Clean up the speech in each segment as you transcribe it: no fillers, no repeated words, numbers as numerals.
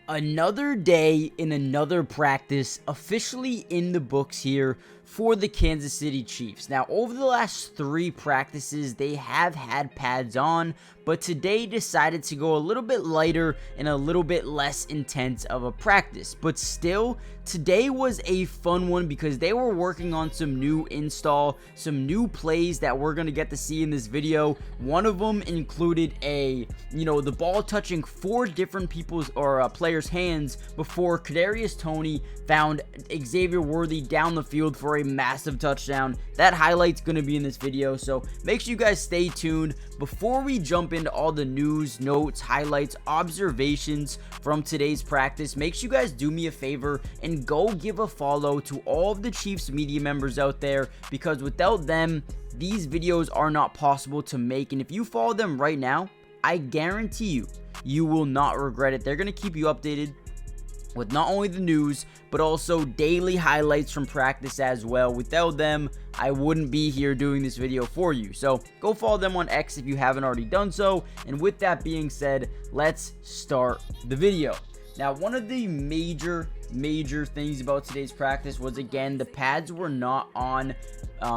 Another day in another practice officially in the books here for the Kansas City Chiefs. Now, over the last 3 practices, they have had pads on, but today decided to go a little bit lighter and a little bit less intense of a practice. But still, today was a fun one because they were working on some new some new plays that we're going to get to see in this video. One of them included the ball touching 4 different people's or players' hands before Kadarius Toney found Xavier Worthy down the field for a massive touchdown. That highlight's going to be in this video, so make sure you guys stay tuned. Before we jump into all the news, notes, highlights, observations from today's practice, make sure you guys do me a favor and go give a follow to all of the Chiefs media members out there, because without them, these videos are not possible to make. And if you follow them right now, I guarantee you will not regret it. They're going to keep you updated with not only the news, but also daily highlights from practice as well. Without them, I wouldn't be here doing this video for you. So go follow them on X if you haven't already done so. And with that being said, let's start the video. Now, one of the major things about today's practice was, again, the pads were not on.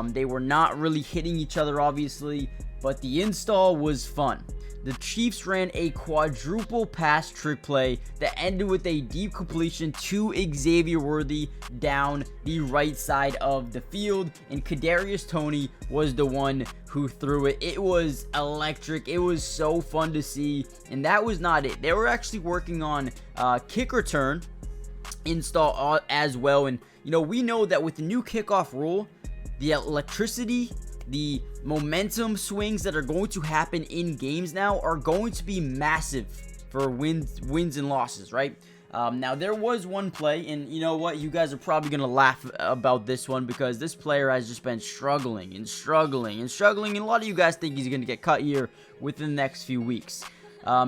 They were not really hitting each other, obviously, but the install was fun. The Chiefs ran a quadruple pass trick play that ended with a deep completion to Xavier Worthy down the right side of the field, and Kadarius Toney was the one who threw it. It was electric. It was so fun to see, and that was not it. They were actually working on kick return install as well, and we know that with the new kickoff rule, the electricity, the momentum swings that are going to happen in games now are going to be massive for wins and losses, right? Now, there was one play, and you know what? You guys are probably going to laugh about this one because this player has just been struggling, and a lot of you guys think he's going to get cut here within the next few weeks.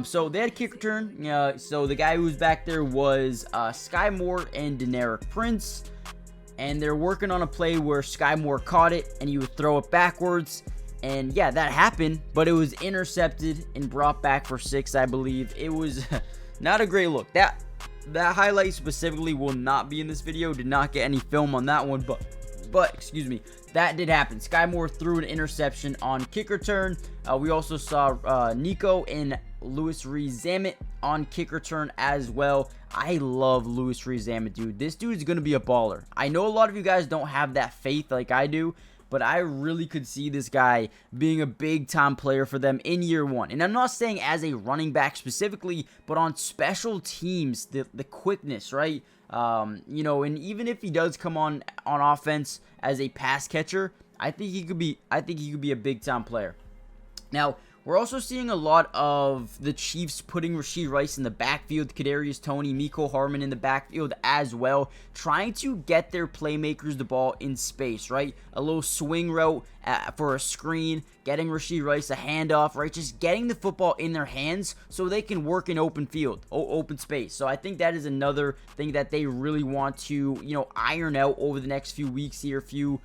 So they had kick return. So the guy who was back there was Sky Moore and Deneric Prince. And they're working on a play where Sky Moore caught it and he would throw it backwards. And yeah, that happened, but it was intercepted and brought back for 6, I believe. It was not a great look. That highlight specifically will not be in this video. Did not get any film on that one, but excuse me, that did happen. Sky Moore threw an interception on kick return. We also saw Nico and Louis Rees-Zammit on kick return as well. I love Louis Rees-Zammit, dude. This dude is going to be a baller. I know a lot of you guys don't have that faith like I do, but I really could see this guy being a big-time player for them in year 1. And I'm not saying as a running back specifically, but on special teams, the quickness, right? And even if he does come on offense as a pass catcher, I think he could be a big-time player. Now, we're also seeing a lot of the Chiefs putting Rashee Rice in the backfield, Kadarius Toney, Mecole Hardman in the backfield as well, trying to get their playmakers the ball in space, right? A little swing route for a screen, getting Rashee Rice a handoff, right? Just getting the football in their hands so they can work in open field, open space. So I think that is another thing that they really want to, iron out over the next few weeks here, few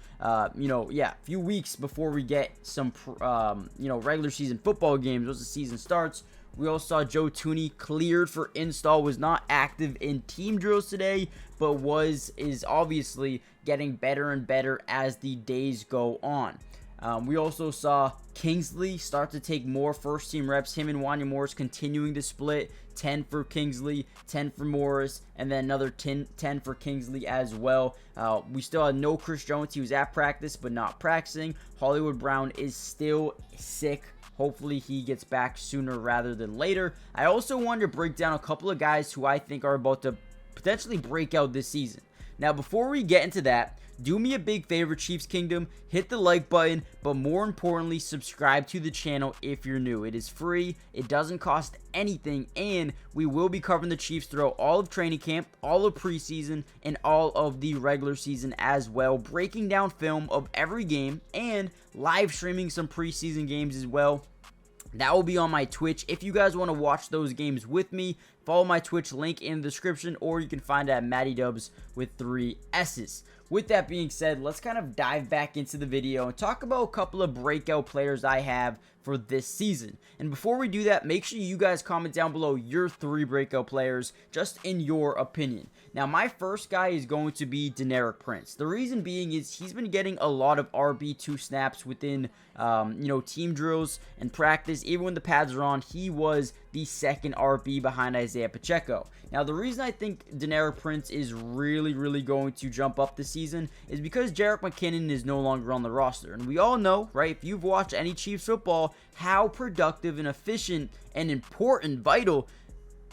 weeks before we get some, regular season football games once the season starts. We also saw Joe Thuney cleared for install, was not active in team drills today, but is obviously getting better and better as the days go on. We also saw Kingsley start to take more first-team reps. Him and Wanya Morris continuing to split. 10 for Kingsley, 10 for Morris, and then another 10 for Kingsley as well. We still had no Chris Jones. He was at practice, but not practicing. Hollywood Brown is still sick. Hopefully he gets back sooner rather than later. I also wanted to break down a couple of guys who I think are about to potentially break out this season. Now, before we get into that, do me a big favor, Chiefs Kingdom. Hit the like button, but more importantly, subscribe to the channel if you're new. It is free. It doesn't cost anything, and we will be covering the Chiefs throughout all of training camp, all of preseason, and all of the regular season as well. Breaking down film of every game and live streaming some preseason games as well. That will be on my Twitch. If you guys want to watch those games with me, follow my Twitch link in the description, or you can find it at Matty Dubs with 3 S's. with that being said, let's kind of dive back into the video and talk about a couple of breakout players I have for this season. And before we do that, make sure you guys comment down below your 3 breakout players, just in your opinion. Now, my first guy is going to be Deneric Prince. The reason being is he's been getting a lot of RB2 snaps within, team drills and practice. Even when the pads are on, he was the second RB behind Isaiah Pacheco. Now, the reason I think Deneric Prince is really going to jump up this season is because Jerick McKinnon is no longer on the roster. And we all know, right, if you've watched any Chiefs football, how productive and efficient and important, vital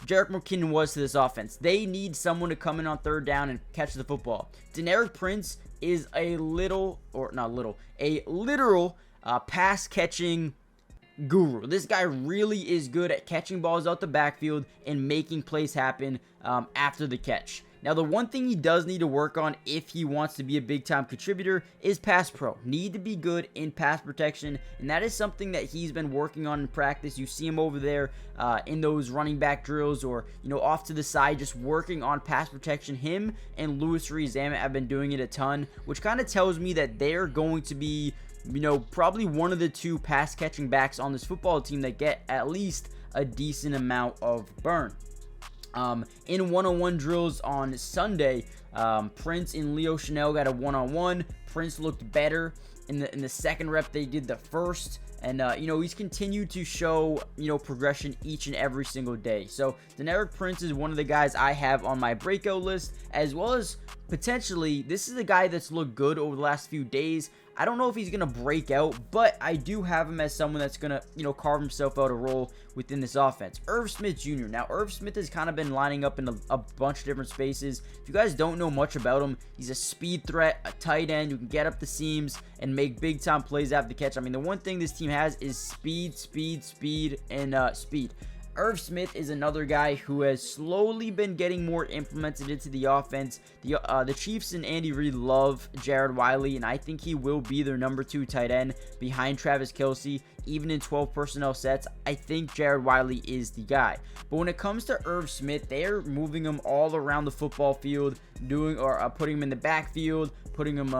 Jerick McKinnon was to this offense. They need someone to come in on third down and catch the football. Deneric Prince is a literal pass catching guru. This guy really is good at catching balls out the backfield and making plays happen after the catch. Now, the one thing he does need to work on if he wants to be a big-time contributor is pass pro. Need to be good in pass protection, and that is something that he's been working on in practice. You see him over there in those running back drills, or, off to the side, just working on pass protection. Him and Louis Rees-Zammit have been doing it a ton, which kind of tells me that they're going to be, probably one of the 2 pass-catching backs on this football team that get at least a decent amount of burn. In one-on-one drills on Sunday, Prince and Leo Chanel got a one-on-one. Prince looked better in the second rep they did the first. And, he's continued to show, progression each and every single day. So, Deneric Prince is one of the guys I have on my breakout list, as well as potentially, this is a guy that's looked good over the last few days. I don't know if he's going to break out, but I do have him as someone that's going to, carve himself out a role within this offense. Irv Smith Jr. Now, Irv Smith has kind of been lining up in a bunch of different spaces. If you guys don't know much about him, he's a speed threat, a tight end who can get up the seams and make big-time plays after the catch. I mean, the one thing this team has is speed, and speed. Irv Smith is another guy who has slowly been getting more implemented into the offense. The Chiefs and Andy Reid love Jared Wiley, and I think he will be their number 2 tight end behind Travis Kelce. Even in 12 personnel sets, I think Jared Wiley is the guy. But when it comes to Irv Smith, they're moving him all around the football field, putting him in the backfield, putting him,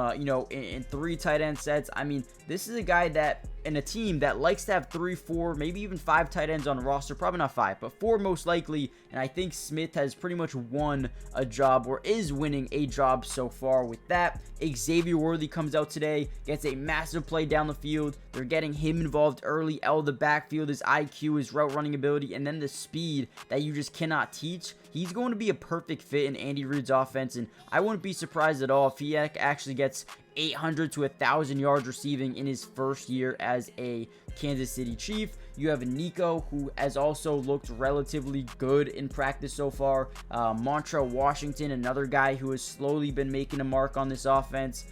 in 3 tight end sets. I mean, this is a guy that, in a team that likes to have 3, 4, maybe even 5 tight ends on a roster, probably not 5, but 4 most likely, and I think Smith has pretty much won a job, or is winning a job so far with that. Xavier Worthy comes out today, gets a massive play down the field. They're getting him involved early out of the backfield. His IQ, his route running ability, and then the speed that you just cannot teach. He's going to be a perfect fit in Andy Reid's offense, and I wouldn't be surprised at all if he actually gets 800 to 1,000 yards receiving in his first year as a Kansas City Chief. You have Nico, who has also looked relatively good in practice so far. Montrell Washington, another guy who has slowly been making a mark on this offense.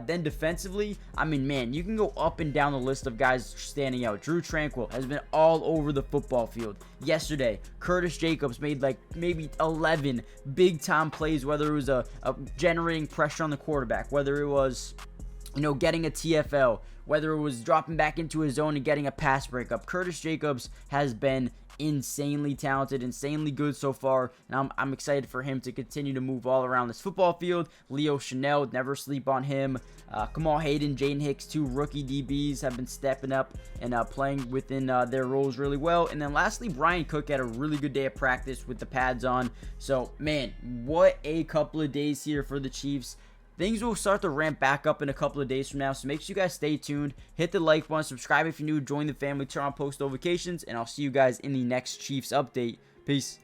Then defensively, I mean, man, you can go up and down the list of guys standing out. Drew Tranquill has been all over the football field. Yesterday, Curtis Jacobs made like maybe 11 big-time plays, whether it was a generating pressure on the quarterback, whether it was, getting a TFL, whether it was dropping back into his zone and getting a pass breakup. Curtis Jacobs has been insanely talented, insanely good so far, and I'm excited for him to continue to move all around this football field. Leo Chanel, never sleep on him. Kamal Hayden, Jaden Hicks, 2 rookie DBs have been stepping up and playing within their roles really well. And then lastly, Brian Cook had a really good day of practice with the pads on. So, man, what a couple of days here for the Chiefs. Things will start to ramp back up in a couple of days from now, so make sure you guys stay tuned. Hit the like button, subscribe if you're new, join the family, turn on post notifications, and I'll see you guys in the next Chiefs update. Peace.